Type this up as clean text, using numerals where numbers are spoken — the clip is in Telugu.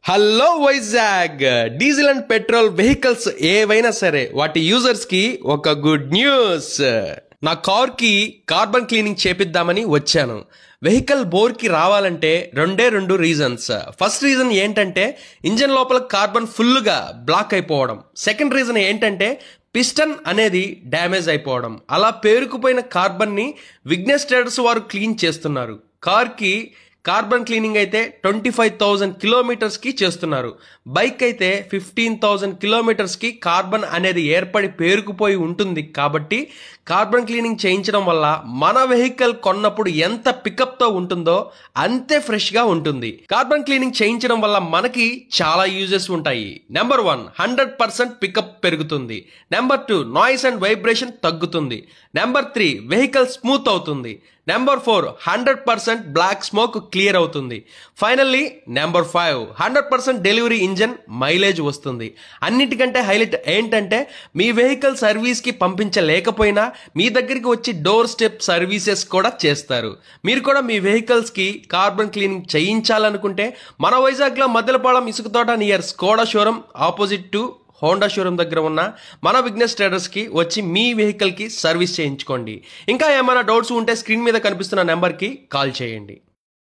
Hello Vizag diesel and petrol vehicles ఏవైనా సరే వాటి యూజర్స్ కి ఒక గుడ్ న్యూస్. నా కార్ కి కార్బన్ క్లీనింగ్ చేపిద్దామని వచ్చాను. వెహికల్ బోర్ కి రావాలంటే రెండు రీజన్స్. ఫస్ట్ రీజన్ ఏంటంటే ఇంజన్ లోపల కార్బన్ ఫుల్ గా బ్లాక్ అయిపోవడం. సెకండ్ రీజన్ ఏంటంటే పిస్టన్ అనేది డ్యామేజ్ అయిపోవడం. అలా పేరుకుపోయిన కార్బన్ ని విగ్నెస్ ట్రేడర్స్ వారు క్లీన్ చేస్తున్నారు. కార్ కి కార్బన్ క్లీనింగ్ అయితే 25,000 కిలోమీటర్స్ కి చేస్తున్నారు. బైక్ అయితే 15,000 కిలోమీటర్స్ కి కార్బన్ అనేది ఏర్పడి పేరుకుపోయి ఉంటుంది. కాబట్టి కార్బన్ క్లీనింగ్ చేయించడం వల్ల మన వెహికల్ కొన్నప్పుడు ఎంత పికప్ తో ఉంటుందో అంతే ఫ్రెష్ గా ఉంటుంది. కార్బన్ క్లీనింగ్ చేయించడం వల్ల మనకి చాలా యూజెస్ ఉంటాయి. నెంబర్ 1, 100% పికప్ పెరుగుతుంది. నెంబర్ 2, నాయిస్ అండ్ వైబ్రేషన్ తగ్గుతుంది. నెంబర్ 3, వెహికల్ స్మూత్ అవుతుంది. నెంబర్ 4, 100% బ్లాక్ స్మోక్ క్లియర్ అవుతుంది. Finally number 5, 100% delivery engine mileage వస్తుంది. అన్నిటికంటే హైలైట్ ఏంటంటే మీ వెహికల్ సర్వీస్ కి పంపించలేకపోయినా మీ దగ్గరికి వచ్చి డోర్ స్టెప్ సర్వీసెస్ కూడా చేస్తారు. మీరు కూడా మీ వెహికల్స్ కి కార్బన్ క్లీనింగ్ చేయించాలనుకుంటే మన వైజాగ్ లో Maddilapalem Isukathota near Skoda showroom opposite to Honda showroom దగ్గర ఉన్న మన విగ్నెస్ ట్రేడర్స్ కి వచ్చి మీ వెహికల్ కి సర్వీస్ చేయించుకోండి. ఇంకా ఏమైనా డౌట్స్ ఉంటే స్క్రీన్ మీద కనిపిస్తున్న నెంబర్ కి కాల్ చేయండి.